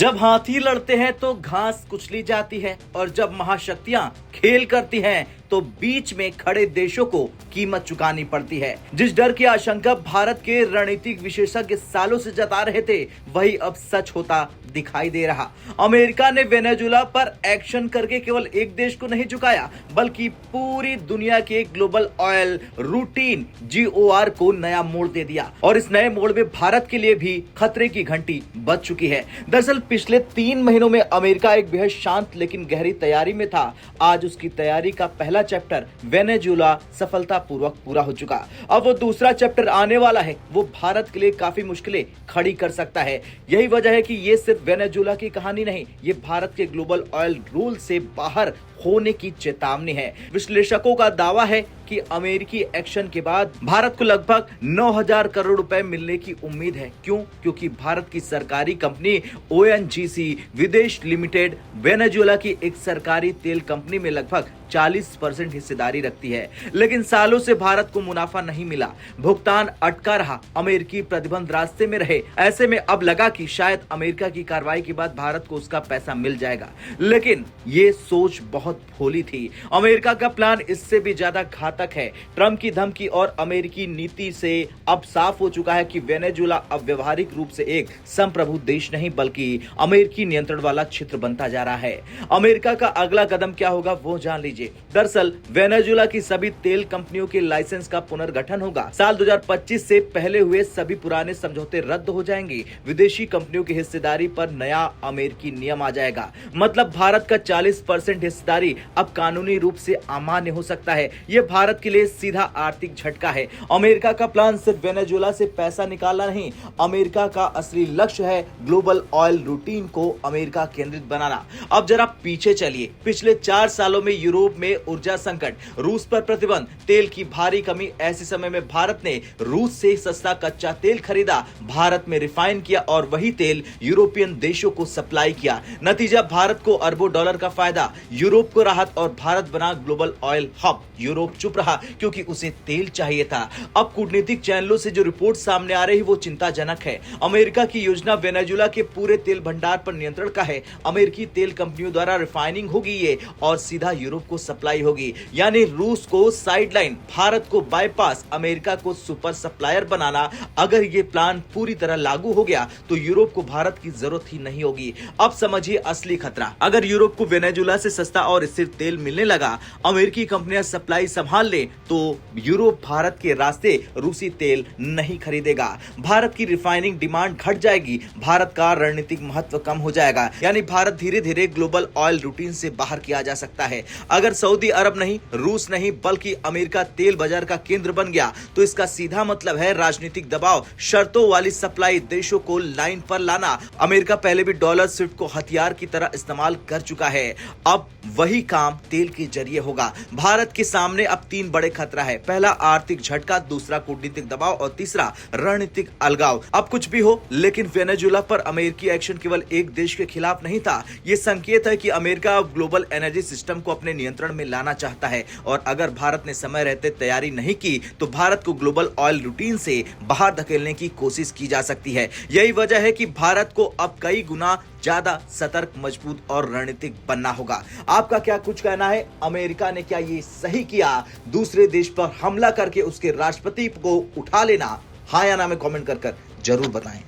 जब हाथी लड़ते हैं तो घास कुचली जाती है और जब महाशक्तियां खेल करती हैं तो बीच में खड़े देशों को कीमत चुकानी पड़ती है। जिस डर की आशंका भारत के रणनीतिक विशेषज्ञ सालों से जता रहे थे वही अब सच होता दिखाई दे रहा। अमेरिका ने वेनेजुएला पर एक्शन करके केवल एक देश को नहीं झुकाया बल्कि पूरी दुनिया के ग्लोबल ऑयल रूटीन GOR को नया मोड़ दे दिया और इस नए मोड़ में भारत के लिए भी खतरे की घंटी बज चुकी है। दरअसल पिछले 3 महीनों में अमेरिका एक बेहद शांत लेकिन गहरी तैयारी में था। आज उसकी तैयारी का पहला चैप्टर वेनेजुएला सफलतापूर्वक पूरा हो चुका। अब वो दूसरा चैप्टर आने वाला है। वो भारत के लिए काफी मुश्किलें खड़ी कर सकता है। यही वजह है कि ये सिर्फ वेनेजुएला की कहानी नहीं, ये भारत के ग्लोबल ऑयल रूल से बाहर होने की चेतावनी है। विश्लेषकों का दावा है कि अमेरिकी एक्शन के बाद भारत को लगभग 9,000 करोड़ रुपए मिलने की उम्मीद है। क्यों? क्योंकि भारत की सरकारी कंपनी ONGC विदेश लिमिटेड वेनेजुएला की एक सरकारी तेल कंपनी में लगभग 40% हिस्सेदारी रखती है, लेकिन सालों से भारत को मुनाफा नहीं मिला, भुगतान अटका रहा, अमेरिकी प्रतिबंध रास्ते में रहे। ऐसे में अब लगा कि शायद अमेरिका की कार्रवाई के बाद भारत को उसका पैसा मिल जाएगा, लेकिन ये सोच बहुत भोली थी। अमेरिका का प्लान इससे भी ज्यादा घातक है। ट्रंप की धमकी और अमेरिकी नीति से अब साफ हो चुका है कि वेनेजुएला अब व्यवहारिक रूप से एक संप्रभु देश नहीं बल्कि अमेरिकी नियंत्रण वाला क्षेत्र बनता जा रहा है। अमेरिका का अगला कदम क्या होगा वो जान लीजिए। दरअसल वेनेजुएला की सभी तेल कंपनियों के लाइसेंस का पुनर्गठन होगा। साल 2025 से पहले हुए सभी पुराने समझौते रद्द हो जाएंगे। विदेशी कंपनियों की हिस्सेदारी पर नया अमेरिकी नियम आ जाएगा। मतलब भारत का 40% हिस्सेदारी अब कानूनी रूप से अमान्य हो सकता है। यह भारत के लिए सीधा आर्थिक झटका है। अमेरिका का प्लान सिर्फ वेनेजुएला से पैसा निकालना नहीं, अमेरिका का असली लक्ष्य है ग्लोबल ऑयल रूटीन को अमेरिका केंद्रित बनाना। अब जरा पीछे चलिए। पिछले 4 सालों में यूरोप में ऊर्जा संकट, रूस पर प्रतिबंध, तेल की भारी कमी, ऐसे समय में भारत ने रूस से सस्ता कच्चा तेल खरीदा, भारत में रिफाइन किया और वही तेल यूरोपियन देशों को सप्लाई किया। नतीजा भारत को अरबों डॉलर का फायदा, यूरोप को राहत और भारत बना ग्लोबल ऑयल हब। यूरोप चुप रहा क्योंकि उसे तेल चाहिए था। अब कूटनीतिक चैनलों से जो रिपोर्ट सामने आ रही वो चिंताजनक है। अमेरिका की योजना वेनेजुएला के पूरे तेल भंडार पर नियंत्रण का है। अमेरिकी तेल कंपनियों द्वारा रिफाइनिंग होगी ये और सीधा यूरोप को सप्लाई होगी, यानी रूस को साइडलाइन, भारत को बाईपास, अमेरिका को सुपर सप्लायर बनाना। अगर ये प्लान पूरी तरह लागू हो गया तो यूरोप को भारत की जरूरत ही नहीं होगी। अब समझिए असली खतरा। अगर यूरोप को वेनेजुएला से सस्ता और स्थिर तेल मिलने लगा, अमेरिकी कंपनियां सप्लाई संभाल ले तो यूरोप भारत के रास्ते रूसी तेल नहीं खरीदेगा। भारत की रिफाइनिंग डिमांड घट जाएगी, भारत का रणनीतिक महत्व कम हो जाएगा, यानी भारत धीरे धीरे ग्लोबल ऑयल रूटीन से बाहर किया जा सकता है। अगर सऊदी अरब नहीं, रूस नहीं बल्कि अमेरिका तेल बाजार का केंद्र बन गया तो इसका सीधा मतलब है राजनीतिक दबाव, शर्तों वाली सप्लाई, देशों को लाइन पर लाना। अमेरिका पहले भी डॉलर स्विफ्ट को हथियार की तरह इस्तेमाल कर चुका है, अब वही काम तेल के जरिए होगा। भारत के सामने अब 3 बड़े खतरा है। पहला आर्थिक झटका, दूसरा कूटनीतिक दबाव और तीसरा रणनीतिक अलगाव। अब कुछ भी हो, लेकिन वेनेजुएला पर अमेरिकी एक्शन केवल एक देश के खिलाफ नहीं था। यह संकेत है कि अमेरिका अब ग्लोबल एनर्जी सिस्टम को अपने नियंत्रण में लाना चाहता है और अगर भारत ने समय रहते तैयारी नहीं की तो भारत को ग्लोबल ऑयल रूटीन से बाहर धकेलने की कोशिश की जा सकती है। यही वजह है कि भारत को अब कई गुना ज्यादा सतर्क, मजबूत और रणनीतिक बनना होगा। आपका क्या कुछ कहना है? अमेरिका ने क्या ये सही किया दूसरे देश पर हमला करके उसके राष्ट्रपति को उठा लेना? हाँ या ना में कमेंट कर जरूर बताएं।